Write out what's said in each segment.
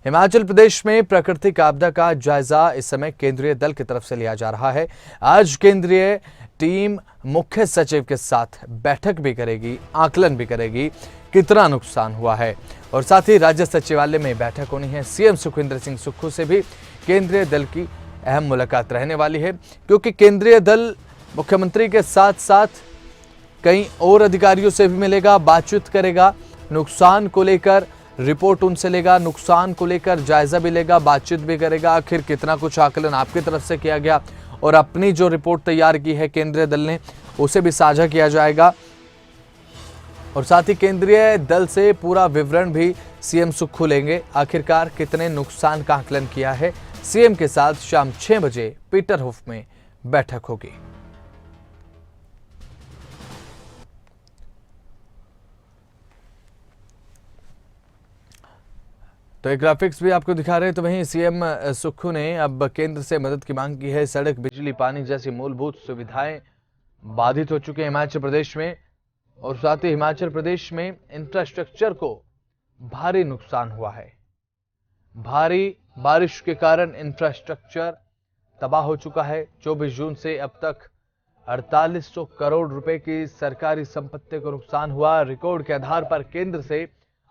हिमाचल प्रदेश में प्राकृतिक आपदा का जायजा इस समय केंद्रीय दल की तरफ से लिया जा रहा है। आज केंद्रीय टीम मुख्य सचिव के साथ बैठक भी करेगी, आकलन भी करेगी कितना नुकसान हुआ है और साथ ही राज्य सचिवालय में बैठक होनी है। सीएम सुखविंदर सिंह सुक्खू से भी केंद्रीय दल की अहम मुलाकात रहने वाली है, क्योंकि केंद्रीय दल मुख्यमंत्री के साथ साथ कई और अधिकारियों से भी मिलेगा, बातचीत करेगा, नुकसान को लेकर रिपोर्ट उनसे लेगा, नुकसान को लेकर जायजा भी लेगा, बातचीत भी करेगा। आखिर कितना कुछ आकलन आपकी तरफ से किया गया और अपनी जो रिपोर्ट तैयार की है केंद्रीय दल ने उसे भी साझा किया जाएगा और साथ ही केंद्रीय दल से पूरा विवरण भी सीएम सुक्खू लेंगे। आखिरकार कितने नुकसान का आकलन किया है, सीएम के साथ शाम 6 बजे पीटरहोफ में बैठक होगी। तो एक ग्राफिक्स भी आपको दिखा रहे हैं। तो वहीं सीएम सुक्खू ने अब केंद्र से मदद की मांग की है। सड़क, बिजली, पानी जैसी मूलभूत सुविधाएं बाधित हो चुके हैं हिमाचल प्रदेश में और साथ ही हिमाचल प्रदेश में इंफ्रास्ट्रक्चर को भारी नुकसान हुआ है। भारी बारिश के कारण इंफ्रास्ट्रक्चर तबाह हो चुका है। 24 जून से अब तक 4800 करोड़ रुपए की सरकारी संपत्ति को नुकसान हुआ। रिकॉर्ड के आधार पर केंद्र से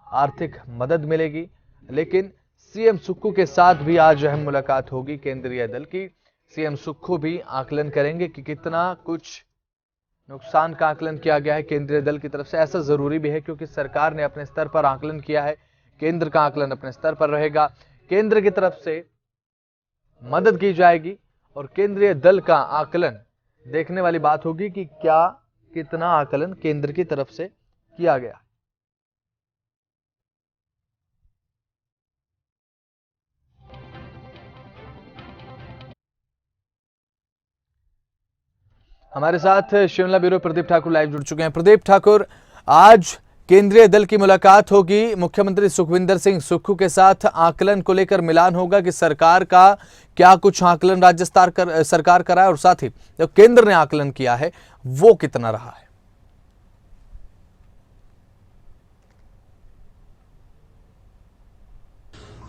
आर्थिक मदद मिलेगी, लेकिन सीएम सुक्खू के साथ भी आज अहम मुलाकात होगी केंद्रीय दल की। सीएम सुक्खू भी आकलन करेंगे कि कितना कुछ नुकसान का आकलन किया गया है केंद्रीय दल की तरफ से। ऐसा जरूरी भी है क्योंकि सरकार ने अपने स्तर पर आकलन किया है, केंद्र का आकलन अपने स्तर पर रहेगा। केंद्र की तरफ से मदद की जाएगी और केंद्रीय दल का आकलन देखने वाली बात होगी कि क्या कितना आकलन केंद्र की तरफ से किया गया। हमारे साथ शिमला ब्यूरो प्रदीप ठाकुर लाइव जुड़ चुके हैं। प्रदीप ठाकुर, आज केंद्रीय दल की मुलाकात होगी, मुख्यमंत्री सुखविंदर सिंह सुक्खू के साथ आकलन को लेकर मिलान होगा कि सरकार का क्या कुछ आकलन राज्य सरकार करा है और साथ ही जो केंद्र ने आकलन किया है वो कितना रहा है।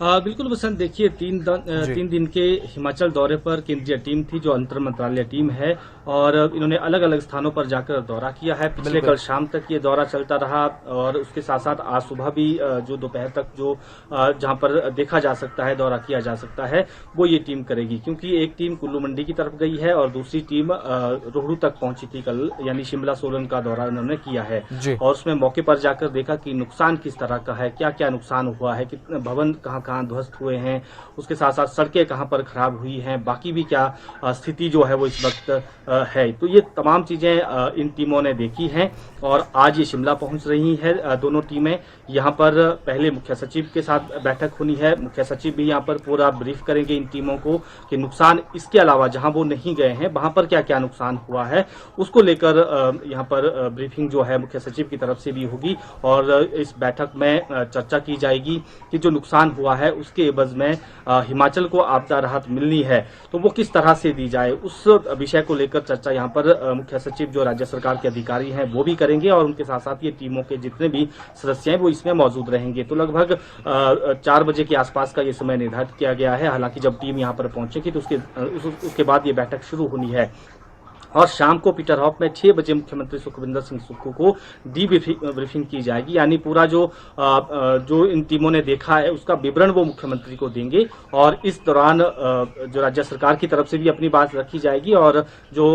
बिल्कुल बसंत, देखिए तीन दिन के हिमाचल दौरे पर केंद्रीय टीम थी जो अंतर मंत्रालय टीम है और इन्होंने अलग अलग स्थानों पर जाकर दौरा किया है। पिछले कल शाम तक ये दौरा चलता रहा और उसके साथ साथ आज सुबह भी जो दोपहर तक जो जहां पर देखा जा सकता है, दौरा किया जा सकता है, वो ये टीम करेगी। क्योंकि एक टीम कुल्लू मंडी की तरफ गई है और दूसरी टीम रोहडू तक पहुंची थी कल, यानी शिमला सोलन का दौरा उन्होंने किया है और उसमें मौके पर जाकर देखा कि नुकसान किस तरह का है, क्या क्या नुकसान हुआ है, कितने भवन कहाँ ध्वस्त हुए हैं, उसके साथ साथ सड़कें कहां पर खराब हुई हैं, बाकी भी क्या स्थिति जो है वो इस वक्त है। तो ये तमाम चीजें इन टीमों ने देखी हैं और आज ये शिमला पहुंच रही है दोनों टीमें। यहाँ पर पहले मुख्य सचिव के साथ बैठक होनी है। मुख्य सचिव भी यहाँ पर पूरा ब्रीफ करेंगे इन टीमों को कि नुकसान इसके अलावा जहां वो नहीं गए हैं वहां पर क्या क्या नुकसान हुआ है, उसको लेकर यहाँ पर ब्रीफिंग जो है मुख्य सचिव की तरफ से भी होगी और इस बैठक में चर्चा की जाएगी कि जो नुकसान हुआ है उसके एवज में हिमाचल को आपदा राहत मिलनी है तो वो किस तरह से दी जाए, उस विषय को लेकर चर्चा यहाँ पर मुख्य सचिव जो राज्य सरकार के अधिकारी हैं वो भी करेंगे और उनके साथ साथ ये टीमों के जितने भी सदस्य हैं वो इसमें मौजूद रहेंगे। तो लगभग 4 बजे के आसपास का ये समय निर्धारित किया गया है। हालांकि जब टीम यहाँ पर पहुंचेगी तो उसके बाद ये बैठक शुरू होनी है और शाम को पीटरहॉफ में 6 बजे मुख्यमंत्री सुखविंदर सिंह सुक्खू को ब्रीफिंग की जाएगी। यानी पूरा जो इन टीमों ने देखा है उसका विवरण वो मुख्यमंत्री को देंगे और इस दौरान जो राज्य सरकार की तरफ से भी अपनी बात रखी जाएगी और जो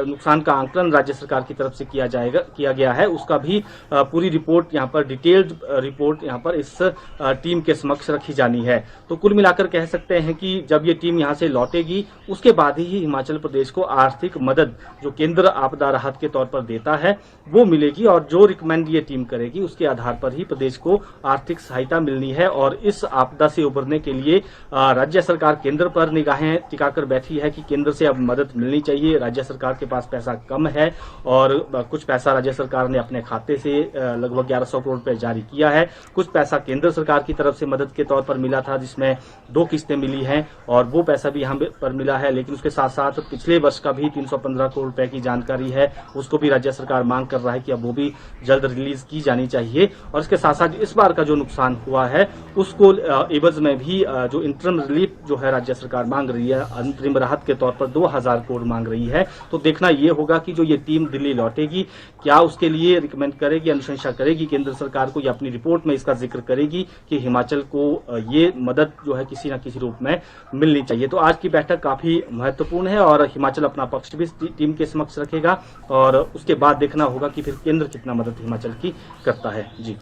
नुकसान का आंकलन राज्य सरकार की तरफ से किया गया है उसका भी पूरी रिपोर्ट यहाँ पर डिटेल्ड रिपोर्ट यहाँ पर इस टीम के समक्ष रखी जानी है। तो कुल मिलाकर कह सकते हैं कि जब ये टीम यहाँ से लौटेगी उसके बाद ही हिमाचल प्रदेश को आर्थिक मदद जो केंद्र आपदा राहत के तौर पर देता है वो मिलेगी और जो रिकमेंड ये टीम करेगी उसके आधार पर ही प्रदेश को आर्थिक सहायता मिलनी है। और इस आपदा से उबरने के लिए राज्य सरकार केंद्र पर निगाहें टिकाकर बैठी है कि केंद्र से अब मदद मिलनी चाहिए। राज्य सरकार के पास पैसा कम है और कुछ पैसा राज्य सरकार ने अपने खाते से लगभग 1100 करोड़ रुपए जारी किया है। कुछ पैसा केंद्र सरकार की तरफ से मदद के तौर पर मिला था जिसमें 2 किस्तें मिली हैं और वो पैसा भी यहाँ पर मिला है। लेकिन उसके साथ साथ पिछले वर्ष का भी 315 15 करोड़ रुपए की जानकारी है, उसको भी राज्य सरकार मांग कर रहा है कि अब वो भी जल्द रिलीज की जानी चाहिए। और इसके साथ साथ इस बार का जो नुकसान हुआ है उसको एवज में भी जो इंटरम रिलीफ जो है राज्य सरकार मांग रही है, अंतरिम राहत के तौर पर 2000 करोड़ मांग रही है। तो देखना ये होगा कि जो ये टीम दिल्ली लौटेगी क्या उसके लिए रिकमेंड करेगी, अनुशंसा करेगी केंद्र सरकार को, या अपनी रिपोर्ट में इसका जिक्र करेगी कि हिमाचल को ये मदद जो है किसी न किसी रूप में मिलनी चाहिए। तो आज की बैठक काफी महत्वपूर्ण है और हिमाचल अपना पक्ष भी टीम के समक्ष रखेगा और उसके बाद देखना होगा कि फिर केंद्र कितना मदद हिमाचल की करता है। जी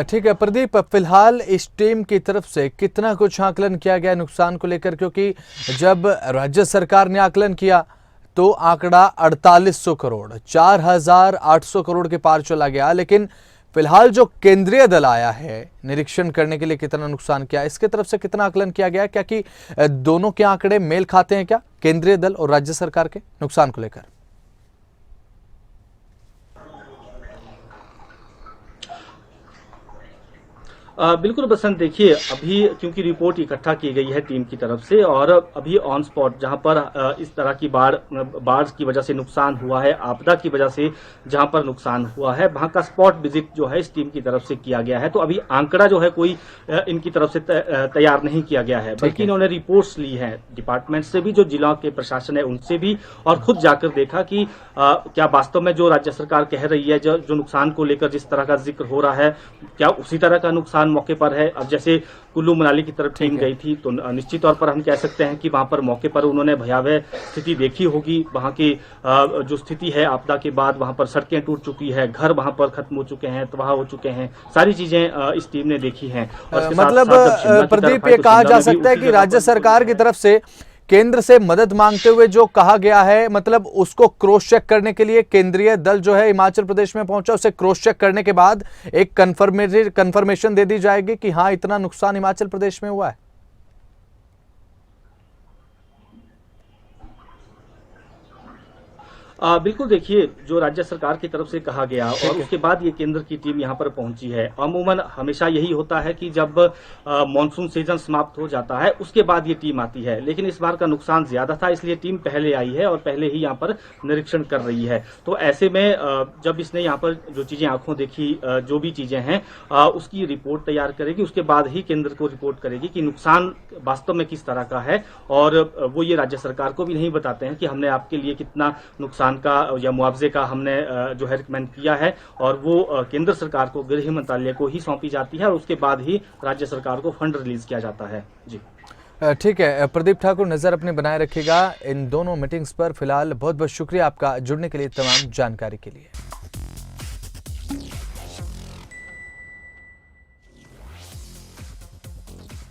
ठीक है प्रदीप, फिलहाल इस टीम की तरफ से कितना कुछ आकलन किया गया नुकसान को लेकर, क्योंकि जब राज्य सरकार ने आकलन किया तो आंकड़ा 4800 करोड़ 4800 करोड़ के पार चला गया, लेकिन फिलहाल जो केंद्रीय दल आया है निरीक्षण करने के लिए कितना नुकसान किया, इसके तरफ से कितना आकलन किया गया? क्या कि दोनों के आंकड़े मेल खाते हैं क्या, केंद्रीय दल और राज्य सरकार के नुकसान को लेकर? बिल्कुल बसंत, देखिए अभी क्योंकि रिपोर्ट इकट्ठा की गई है टीम की तरफ से और अभी ऑन स्पॉट जहां पर इस तरह की बाढ़ की वजह से नुकसान हुआ है, आपदा की वजह से जहां पर नुकसान हुआ है, वहां का स्पॉट विजिट जो है इस टीम की तरफ से किया गया है। तो अभी आंकड़ा जो है कोई इनकी तरफ से तैयार नहीं किया गया है, बल्कि इन्होंने रिपोर्ट्स ली है डिपार्टमेंट से भी, जो जिला के प्रशासन है उनसे भी, और खुद जाकर देखा कि क्या वास्तव में जो राज्य सरकार कह रही है, जो नुकसान को लेकर जिस तरह का जिक्र हो रहा है, क्या उसी तरह का नुकसान मौके पर है। अब जैसे कुल्लू मनाली की तरफ टीम गई थी तो निश्चित तौर पर हम कह सकते हैं कि वहां पर मौके पर उन्होंने भयावह स्थिति देखी होगी। वहां की जो स्थिति है आपदा के बाद, वहां पर सड़कें टूट चुकी है, घर वहां पर खत्म हो चुके हैं, तबाह हो चुके हैं, सारी चीजें इस टीम ने देखी हैं। मतलब प्रदीप, ये कहा जा सकता है कि राज्य सरकार की तरफ से केंद्र से मदद मांगते हुए जो कहा गया है, मतलब उसको क्रॉस चेक करने के लिए केंद्रीय दल जो है हिमाचल प्रदेश में पहुंचा, उसे क्रॉस चेक करने के बाद एक कंफर्मेशन दे दी जाएगी कि हाँ इतना नुकसान हिमाचल प्रदेश में हुआ है। बिल्कुल, देखिए जो राज्य सरकार की तरफ से कहा गया और उसके बाद ये केंद्र की टीम यहाँ पर पहुंची है। अमूमन हमेशा यही होता है कि जब मॉनसून सीजन समाप्त हो जाता है उसके बाद ये टीम आती है, लेकिन इस बार का नुकसान ज्यादा था इसलिए टीम पहले आई है और पहले ही यहाँ पर निरीक्षण कर रही है। तो ऐसे में जब इसने यहाँ पर जो चीजें आंखों देखी, जो भी चीजें हैं उसकी रिपोर्ट तैयार करेगी, उसके बाद ही केंद्र को रिपोर्ट करेगी कि नुकसान वास्तव में किस तरह का है। और वो ये राज्य सरकार को भी नहीं बताते हैं कि हमने आपके लिए कितना नुकसान का या मुआवजे का हमने जो है रिकमेंड किया है, और वो केंद्र सरकार को, गृह मंत्रालय को ही सौंपी जाती है और उसके बाद ही राज्य सरकार को फंड रिलीज किया जाता है। जी ठीक है प्रदीप ठाकुर, नजर अपने बनाए रखिएगा इन दोनों मीटिंग्स पर। फिलहाल बहुत बहुत शुक्रिया आपका जुड़ने के लिए, तमाम जानकारी के लिए।